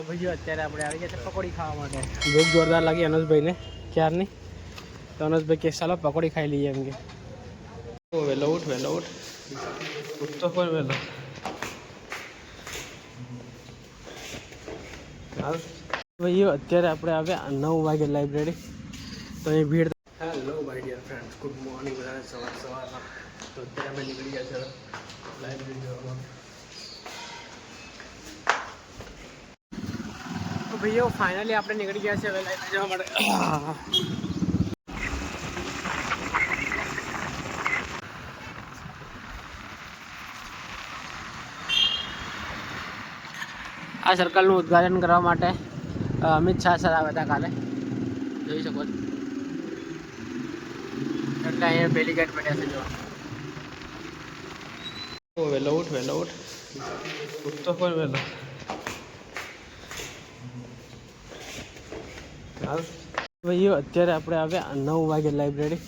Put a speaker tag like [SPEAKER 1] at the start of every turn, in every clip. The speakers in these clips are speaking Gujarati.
[SPEAKER 1] તો ભાઈઓ અત્યારે આપણે આવી ગયા છે પકોડી ખાવા માટે. ભૂખ જોરદાર લાગી અનસભાઈને ક્યારની. તો અનસભાઈ કે ચાલો પકોડી ખાઈ લઈએ એમ કે. વહેલો ઉઠ ઉઠતો પણ વહેલો. ભાઈઓ અત્યારે આપણે આવ્યા 9 વાગે લાઇબ્રેરી. તો અહીં ભીડ. Hello my dear friends, good morning બધાને સવારમાં. તો અત્યારે અમે નીકળી ગયા છે લાઇબ્રેરી જવા માટે. તો ભાઈઓ ફાઇનલી આપણે નીકળી ગયા છે હવે લાઇબ્રેરી જવા માટે. આ સર્કલનું ઉદ્ઘાટન કરવા માટે અમિત શાહ સર આવ્યા હતા કાલે, જોઈ શકો છો. એટલે અહીંયા પહેલી ગેટ બેઠા છે. જો વહેલો ઉઠ ઉઠતો પણ વહેલો. ભાઈઓ અત્યારે આપણે આવ્યા 9 વાગે લાઇબ્રેરી.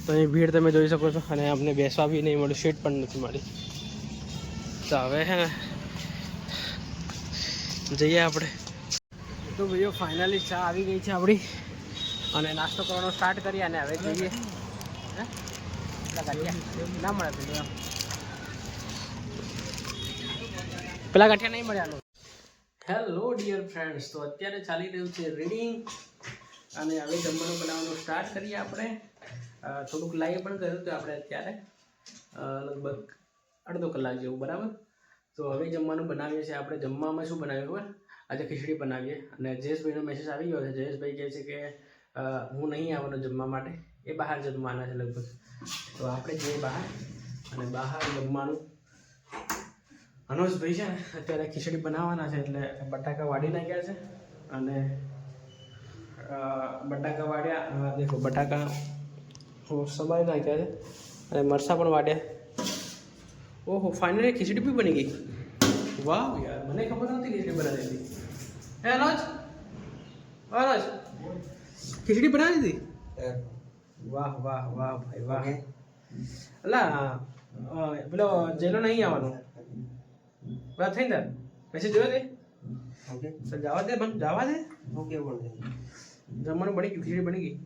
[SPEAKER 1] તો અહીં ભીડ તમે જોઈ શકો છો અને અમને બેસવા બી નહીં મળ્યું, સીટ પણ નથી મળી. તો હવે હે ને જઈએ આપણે. તો ભાઈઓ ફાઇનલી ચા આવી ગઈ છે આપણી અને નાસ્તો કરવાનો સ્ટાર્ટ કરીએ અને હવે જઈએ. ના મળે પેલા ગાંઠિયા નહીં મળ્યા. હેલો ડિયર ફ્રેન્ડ્સ, તો અત્યારે ચાલી રહ્યું છે રીડિંગ અને હવે જમવાનું બનાવવાનું સ્ટાર્ટ કરીએ આપણે. થોડુંક લાઈવ પણ કર્યું હતું આપણે અત્યારે, લગભગ અડધો કલાક જેવું, બરાબર. તો હવે જમવાનું બનાવીએ છીએ આપણે. જમવામાં શું બનાવ્યું ખબર? આજે ખીચડી બનાવીએ. અને જયેશભાઈનો મેસેજ આવી ગયો છે. જયેશભાઈ કહે છે કે હું નહીં આવવાનો જમવા માટે, એ બહાર જમવાના છે લગભગ. તો આપણે જઈએ બહાર અને બહાર જમવાનું. અનોજભાઈ છે ને અત્યારે ખીચડી બનાવવાના છે, એટલે બટાકા વાળી નાખ્યા છે અને બટાકા વાળ્યા. દેખો બટાકા સમારી નાખ્યા છે અને મરચાં પણ વાળ્યા. ઓહો, ફાઇનલી ખીચડી બી બની ગઈ. વાહ યાર, મને ખબર નહોતી ખીચડી બનાવી દીધી. હે અનોજ, ખીચડી બનાવી દીધી? વાહ વાહ વાહ ભાઈ વાહ. અલા પેલો જેલો નહીં આવવાનો વાત થઈ ને, મેસેજ જોયો તે? ઓકે તો જવા દે, મને જવા દે. ઓકે બોલ, જમવાનું બની ગયું, ખીચડી બની ગઈ.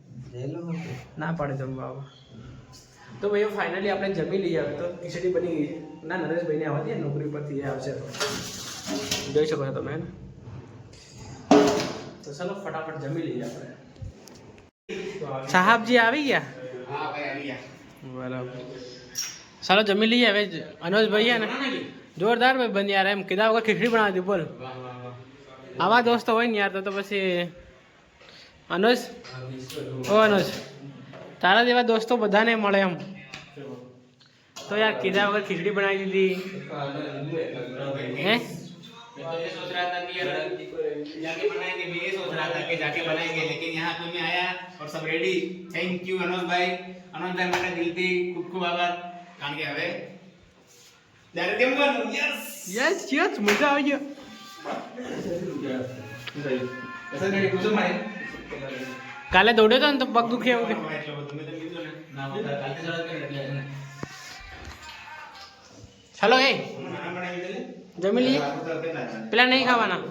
[SPEAKER 1] ના પાડે જમવા. તો ભાઈઓ ફાઇનલી આપણે જમી લઈએ હવે. તો ખીચડી બની ગઈ છે. ના, નરેશભાઈને આવવા દે, નોકરી પરથી એ આવશે તો જોઈ શકો છો તમે. તો ચાલો ફટાફટ જમી લઈએ આપણે. સાહેબજી આવી ગયા? હા ભાઈ આવી ગયા. બરાબર, ચાલો જમી લઈએ હવે. અનોજભાઈ છે ને જોરદાર ભાઈ બની યાર, એમ કીધા વગર ખીચડી બનાવી દી. બોલ, આવા દોસ્તો હોય ને યાર તો પછી. અનોજ, ઓ અનોજ, તારા જેવા દોસ્તો બધાને મળે એમ. તો યાર કીધા વગર ખીચડી બનાવી દીધી. હે सोच रहा था कि जाके बनाएंगे, मैं ये सोच रहा था कि जाके बनाएंगे, लेकिन यहाँ पे मैं आया और सब रेडी. थैंक यू अनोज भाई માટે દિલથી ખૂબ ખૂબ આભાર. કારણ કે હવે જ્યારે જમવાનું. યસ યસ, મજા આવી ગયો. કાલે દોડ્યો તો ને તો પગ દુખે એવું કે ચાલો એ જમી લઈએ. પેલા નહીં ખાવાના.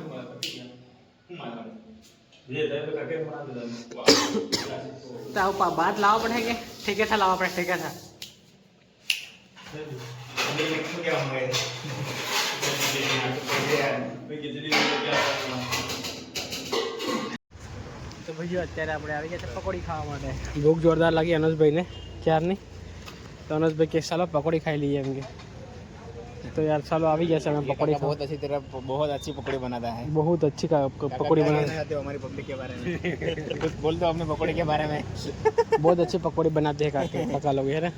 [SPEAKER 1] બાદ લાવવા પડે કે ઠેકેથા લાવવા પડે? ઠેકેથા તો ભાઈઓ અત્યારે આપણે આવી ગયા છે પકોડી ખાવા માટે. ભૂખ જોરદાર લાગી અનસભાઈને ક્યારની. તો અનસભાઈ કે ચાલો પકોડી ખાઈ લઈએ એમ કે. तो यार चलो आ गया हमें पकौड़ी. बहुत अच्छी तरह, बहुत अच्छी पकौड़ी बनाता है. बहुत अच्छी पकौड़ी बनाता है हमारी पब्लिक के बारे में. कुछ बोल दो अपने पकौड़ी के बारे में. बहुत अच्छी पकौड़ी बनाते हैं काका लोग है ना.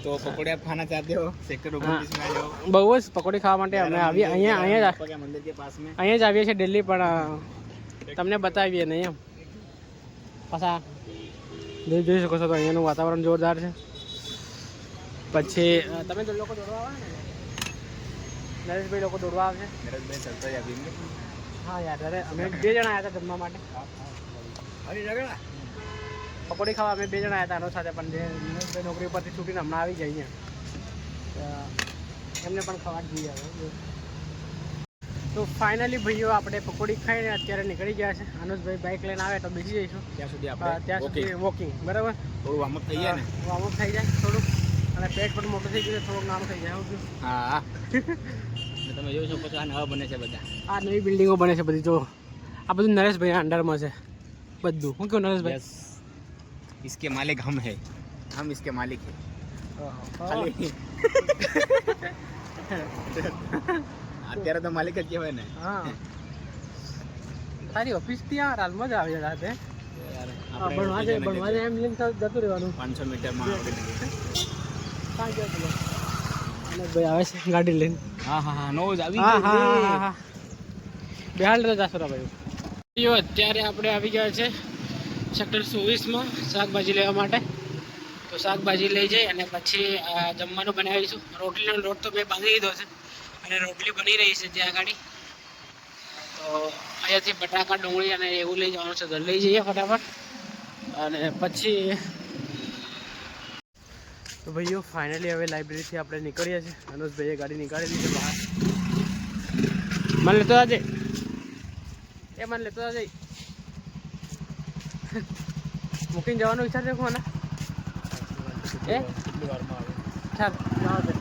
[SPEAKER 1] तो पकौड़ी आप खाना चाहते हो? सेक्टर 29 में आ जाओ. બહુ જ પકોડી ખાવા માટે અમે આવીએ અહીંયા મંદિર के पास में. અહીંયા જ આવીએ છીએ દિલ્હી, પણ તમને બતાવીએ નહીં એમ. પાછા જોઈ શકો છો તો અહીંયાનું વાતાવરણ જોરદાર છે. પછી તમે તો લોકો દોડવા આવે ને? નરેશભાઈ લોકો દોડવા આવે છે. નરેશભાઈ ચલતા જ આપીને. હા યાર, અરે અમે 2 જણા આવ્યા હતા જમવા માટે. પકોડી ખાવા અમે 2 જણા આવ્યા હતા એનો સાથે, પણ નરેશભાઈ નોકરી પરથી છૂટીને હમણાં આવી જાય અહીંયા. એમને પણ ખવા જ જોઈએ હવે. તો ફાઇનલી ભાઈઓ આપણે પકોડી ખાઈને અત્યારે નીકળી ગયા છે. અનુજભાઈ બાઇક લઈને આવે તો બેસી જઈશું
[SPEAKER 2] ત્યાં સુધી
[SPEAKER 1] વોકિંગ બરાબર.
[SPEAKER 2] થોડું વાર્મઅપ થઈ જાય ને,
[SPEAKER 1] વાર્મઅપ થઈ જાય થોડુંક, અને પેટ પણ મોટું થઈ ગયું, થોડુંક નામ થઈ જાય.
[SPEAKER 2] હા. તમે જોઈ શકો છો આ નવા બને છે બધા,
[SPEAKER 1] આ નવી બિલ્ડિંગો બને છે બધી. જો આ બધું નરેશભાઈ અંડરમાં છે બધું. હું કેવું નરેશભાઈ?
[SPEAKER 2] इसके मालिक हम है, हम इसके मालिक है. અત્યારે તો માલિક જ કહેવાય ને.
[SPEAKER 1] હા, તારી ઓફિસ ત્યાં હાલ મજા આવી રાતે ભણવા એમ લઈને જતું રહેવાનું.
[SPEAKER 2] 500 મીટરમાં
[SPEAKER 1] ભાઈ આવે છે ગાડી લઈને.
[SPEAKER 2] હા નોઝ આવી.
[SPEAKER 1] હા બેહાલ તો જાસરા ભાઈ. અત્યારે આપણે આવી ગયા છે સેક્ટર 24માં શાકભાજી લેવા માટે. તો શાકભાજી લઈ જઈ અને પછી જમવાનું બનાવીશું. રોટલીનો લોટ તો મેં બાંધી દીધો છે અને રોટલી બની રહી છે ત્યાં આગળ. તો અહીંયાથી બટાકા ડુંગળી અને એવું લઈ જવાનું છે. તો લઈ જઈએ ફટાફટ. અને પછી તો ભાઈઓ ફાઇનલી હવે લાઇબ્રેરીથી આપણે નીકળીએ છીએ. અનુજભાઈએ ગાડી નીકાળી દીધી બહાર. મને લેતો આજે મને લેતો આજે મૂકીને જવાનો વિચાર છે કોને? ચાલ જવા દે.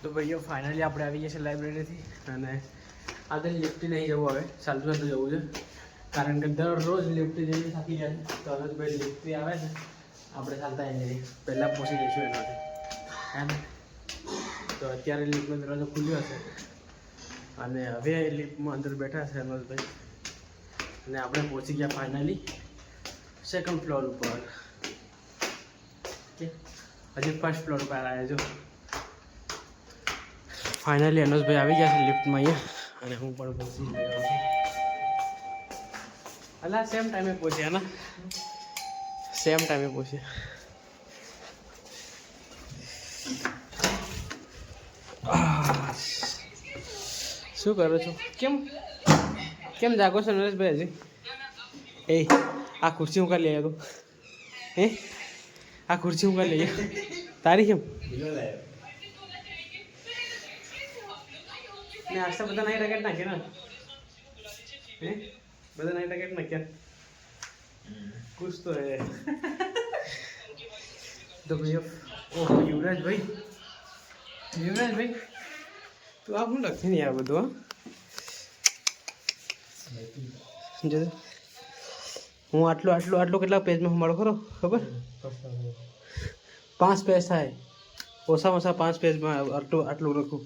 [SPEAKER 1] તો ભાઈઓ ફાઇનલી આપણે આવી ગયા છે લાઇબ્રેરીથી. અને આજે લિફ્ટ નહીં જવું, હવે ચાલતું ચાલતું જવું છે. કારણ કે દરરોજ લિફ્ટ જઈને થાકી જાય છે. તો અનુજભાઈ લિફ્ટથી આવે છે, આપણે ચાલતા જઈએ પહેલાં પહોંચી જઈશું એનાથી એમ. તો અત્યારે લિફ્ટનો દરવાજો ખુલ્યો હશે અને હવે લિફ્ટમાં અંદર બેઠા છે અનુજભાઈ. અને આપણે પહોંચી ગયા ફાઇનલી સેકન્ડ ફ્લોર ઉપર. હજી ફર્સ્ટ ફ્લોર પર આવ્યા છો. ફાઇનલી અનુજભાઈ આવી ગયા છે લિફ્ટમાં અહીંયા, અને હું પણ પહોંચી ગયો છું. અલા સેમ ટાઈમે પહોંચ્યા ને, સેમ ટાઈમે પહોંચ્યા. શું કરો છો? કેમ જાગો છો નરેશભાઈ હજી? આ ખુરશી હું કાઢી લઈ આવ્યો? આ ખુરશી હું કાઢી લઈ આવ્યો તારી? કેમ ને આસ્તા બધા નાઈ રેકેટ નાખ્યા ને? બધા નાઈ રેકેટ નાખ્યા? કુછ તો હે. તો ભાઈ ઓહો યુવરાજભાઈ તું આ હું લખી નહીં આ બધું? જો હું આટલું કેટલા પેજમાં મારો ખરો ખબર? 5 પેજ થાય ઓછામાં ઓછા 5 પેજમાં આટલું લખું.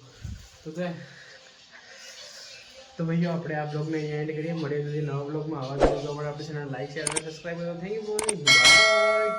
[SPEAKER 1] તો ભાઈઓ આપણે આ બ્લોગને અહીંયા એન્ડ કરીએ. મળીએ તો નવા બ્લોગમાં આવા વિડીયો આપણે ચેનલ લાઈક શેર અને સબસ્ક્રાઈબ કરો. Thank you. બાય.